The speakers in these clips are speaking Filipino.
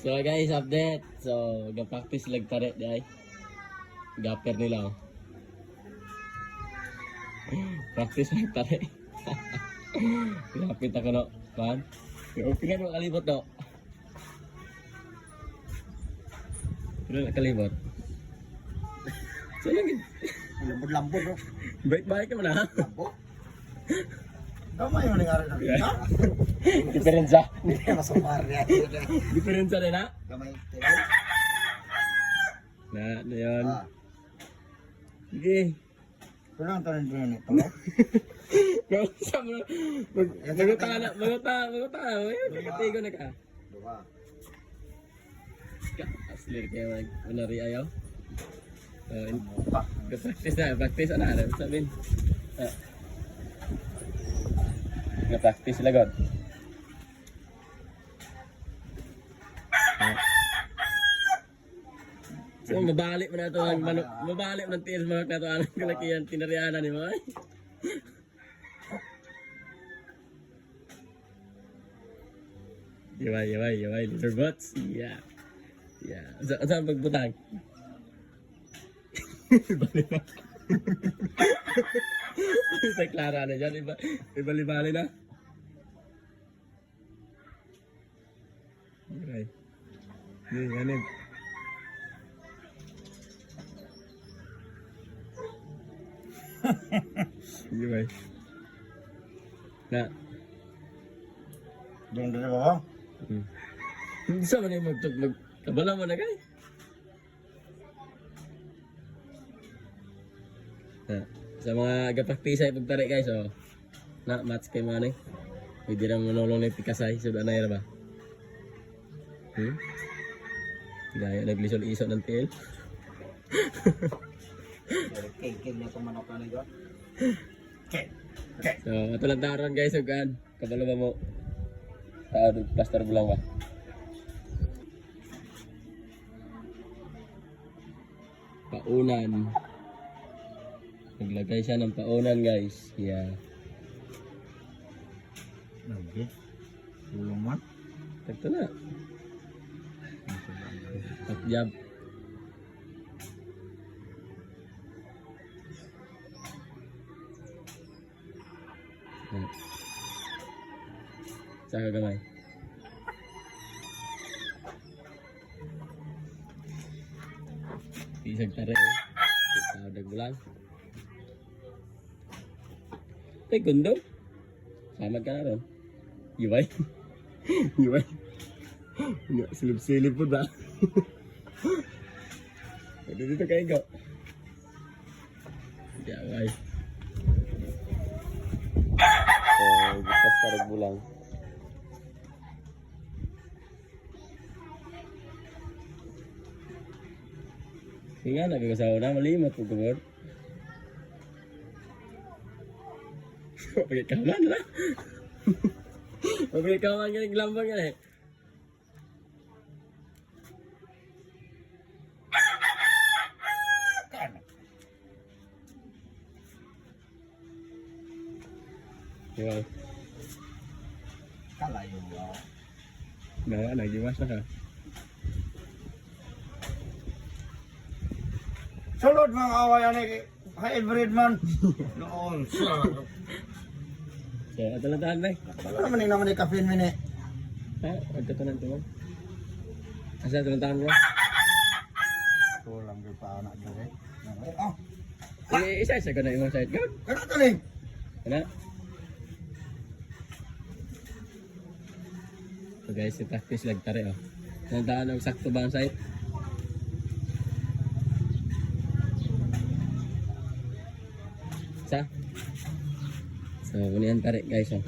So guys, update. So, ga-practice lag tare di ay. Gaper nila oh. Practice lag tare. Lapit ako no. Pan. Okay na kalibot no. Kailan kalibot? So lagi. Lambot-lambot bro. Baik-baik ka man ha. Lambot. Gamay mo nangyari na rin, ha? Diferensya. Hindi ka masumar niya. Diferensya din ha. Gamay, tiraw. Na yun. Ah. Sige. Pero ang tanong din nito. Maguta. Katigo na ka. Diba? Aslir kayo manari ayaw. Pa. Practice na. Sabihin. Nag-practice sila God. So, mabalik mo na ito ang manok. Mabalik mo ng tiil manok na ito ang kalakihan. Tinarianan ni mo ay. Yaway. Little butts. Yeah. Saan pagbutang? Balik na. Sa Clara na dyan. Ibali-bali na. Okay. Ganun. Sige ba? Na. Doon din ba? Hindi sa mga magkabala mo na kay. Sa mga gapakpisay pagtari guys, so na match kay mga ni. Pwede lang manulong na pikasay, suda na yan ba? Gaya naglisol-isol ng tiil. King na itong manok na nito. So, matulantaran guys, hugan. Kabalo ba mo? Tao, plaster bulang ba? Paunan. Naglagay siya ng paunan guys. Yeah. Lagi. Tulong man. Tagto na. Takjab. Saka gamay. Isag tare eh. Tao dagbulang. Ay, gundo. Samad ka na ron. Iway. Silip-silip po ba? Dito kayo go. Iway. Bukas tarag bulang. Sige nga, nagkakasawa na. Malimot po kumod. Pagkakaman na. Pagkakaman nga yung lambang nga eh. Diba? Kalayo ba? Nagdiwas na ka. Sulod mga awayan eh. Hybrid man. Noon. So, ito lang tahan ba? Ano naman yung caffeine mini? Ha? Agkatunan ito mo? Asa ito lang tahan mo? Tulang yung paana dyan eh. Oh, Isa-isa ka na yung side guard. ganun to rin. Ano? So guys, i-practice lang tari oh. Nandaan ang sakto ba ang site? Sa? So, unihan tari guys oh.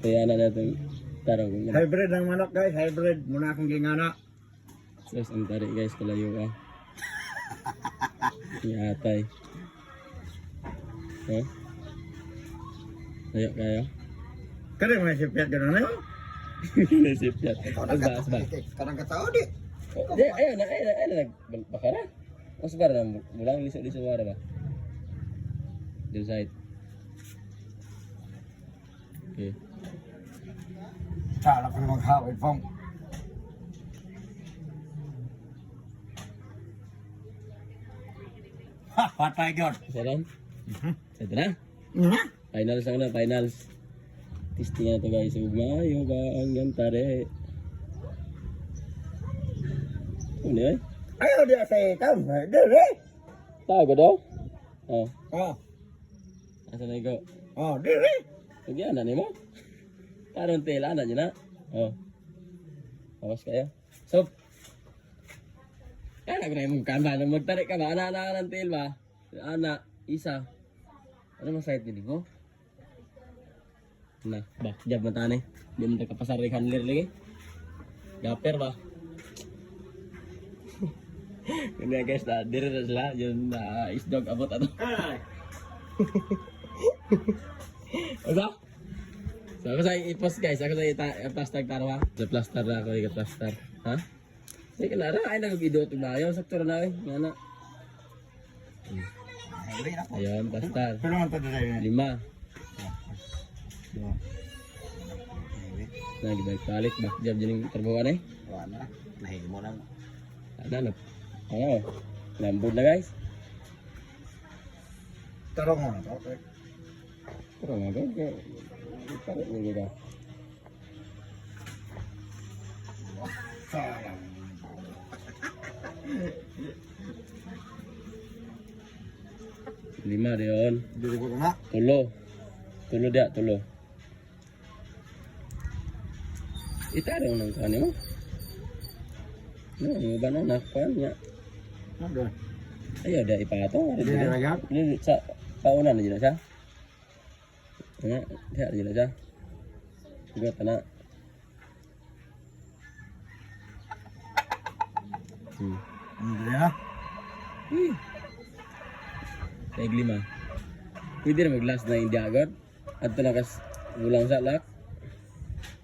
Kaya na natin tarong. Hybrid ang manok guys, hybrid. Muna akong gingana. So, ang tari guys, kalayo ka. Iatay. Oh. Layo kayo. Kaya may sipyat gano'n na yun. Naisip yan. Asba. Karang katao di. Ayun, nagbakara. Mas ba na mulang liso-liso wala ba? Dun side. Okay. Kala ko naman hawid pong. Ha, patay God. Saran? Ito na. Mhm. Finals ang na, finals. Testing na ito guys. Umayo ba ang gantare? Ano yun? Ayaw dia sa itam. Dire. Tago ko daw? Oh, Oh, asa na ikaw? oh, dire. Sige, ano mo? Parang tela na dyan na. Oh. Awas kayo. So, kaya na mong kamba na magtarik ka ba? Ana ng tail ba? Ana, isa. Ano masayit din mo? Na, backjab man tani. Di mo nakapasar rin handler lagi. Gaper ba? Hindi guys, na diri na sila. Yun na isdog abot ato. Ano? So ako sa i-post guys, ako sa i-plaster taro ha. Sa plaster na ako, i-plaster. Ha? Sige na ra, ay nag-idot na yun. Sakto na eh. Nga na. Dire na ko. Ayun, plaster. Pero man ta dire. 5. Dua. Nagibalik balik, backjab dyan yung trabaho eh. Wala. Nahimo na. Ano na? Oo. Lambod na guys. Tarong mo na to. Okay. Pero nga guys, parang nyo ka. Sayang. 5 diyon. Dire ko na. Tulo dia, tulo. Itarong ng kanya mo. No, ba na nakuan niya. Ano? Ayaw, da ipatong. Dire na yan. Ini sa paunan na dyan siya. Ano, diya dyan siya. Sigot na. Dire na. Kaig 5. Pwede na mag-last na hindi agad. At ito na kas gulang sa lak.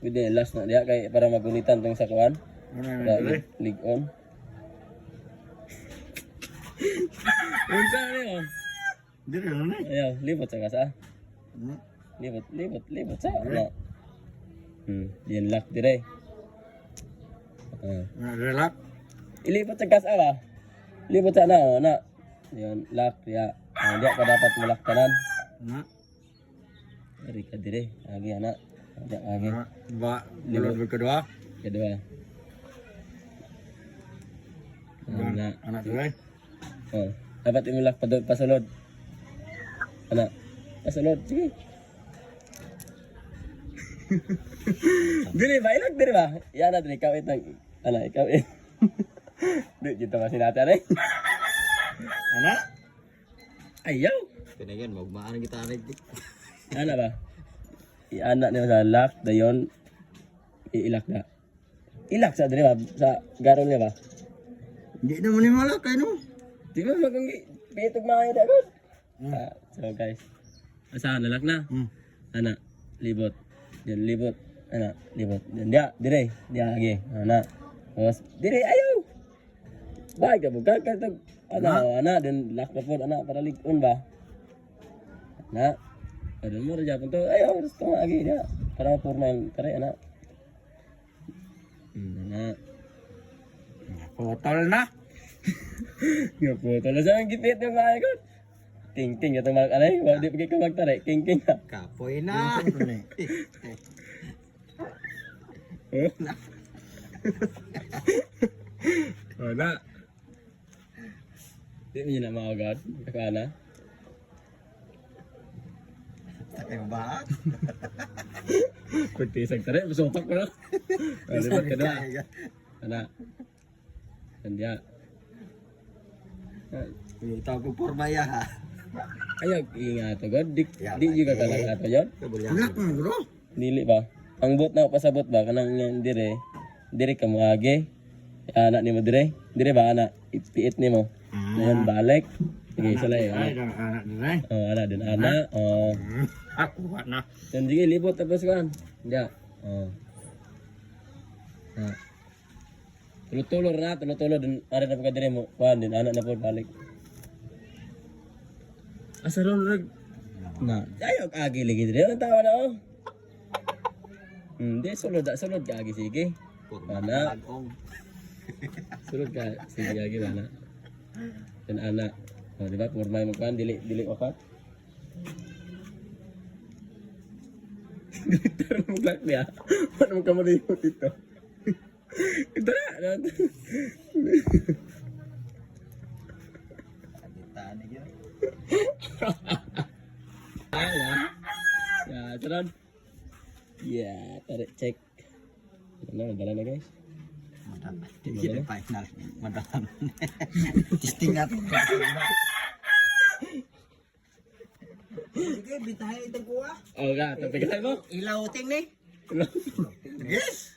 Pwede na last na diya kay para magunitan tong sakuan. Ano Para dire? league on. Unsa na yun? Dire na ni. Ayaw, libot sa kasa. Hmm. Libot sa. Ano? Yan lock dire. Relax. Ilibot sa kasa ba? Libot sa na, oh, na. Yan, lock, ya. Diya ka dapat mulak tanan. Na. Dari ka dire, agi ana. Diya agi. Ba, bulod kedua. Kedua. Ana. Anak dire. Oh, dapat imulak pasulod. Ana. Pasulod, sige. Dili ba ilag dire ba? Yan na dire ikaw itang ana ikaw eh. Di kita masih natin eh. Anak. Ayaw. Pinagan magmaan kita anak. Ana ba? Ianak niya sa lock dayon iilak na. Ilak sa dire ba sa garon niya ba? Hindi naman ni malak kay no. Di ba magang pitog mga ida gud. So guys. Asa nalak na? Ana libot. Diyan libot. Ana libot. Diyan dia dire lagi. Ana. Terus dire ayaw. Baik ka bukan ka ana dan lock na pod ana para ligon ba. Na. Ada mo raja pun tu ayaw harus tengah lagi dia. Para purna kare ana. Ana. Potol na. Nga po, tala sa ang gipit yung mga ikot. Ting-ting, ito mga kanay, wala di pagay ka magtaray, king-king ha. Kapoy na. Wala. Di mo nyo na mga agad, kakana. Sakay ba? Pagtisag taray, masupak ko na. Lipat ka na. Ana. Sandya. Itaw ko pormaya ha. Ayaw, ingat agad. Di juga kalang ato yun. Anak mo bro. Dili ba? Ang bot na pasabot ba kanang yang dire. Dire ka mo age. Anak ni mo dire. Dire ba anak? Ipiit ni mo. Ngayon balik. Sige, isa lang Ay, yun. anak din. Oh, anak din anak. Oh. Ako na. Dan sige libot tapos kan. Ya. Oh. Ha. Tulo-tulo na, tulo-tulo din ada na pagkadire mo. Kuan din anak na po balik. Asa ron rag. Na, ayo agi lagi dire. Ang tawa na oh. Hindi, sulod ka agi sige. Anak. Sulod ka sige agi anak. Dan anak. Oh, di ba? Purmay mo kan, dili opat. Dili mo glak niya. Ano mo kamaliyot ito? Ito na. Kagitaan niya. Ya, turun. Ya, tarik cek. Mana jalan guys? Hindi pa final. Madahan. Testing natin. Sige, bitahin itong kuha. Oh, enggak, tapi kita mo. Ilaw ting ni. Yes.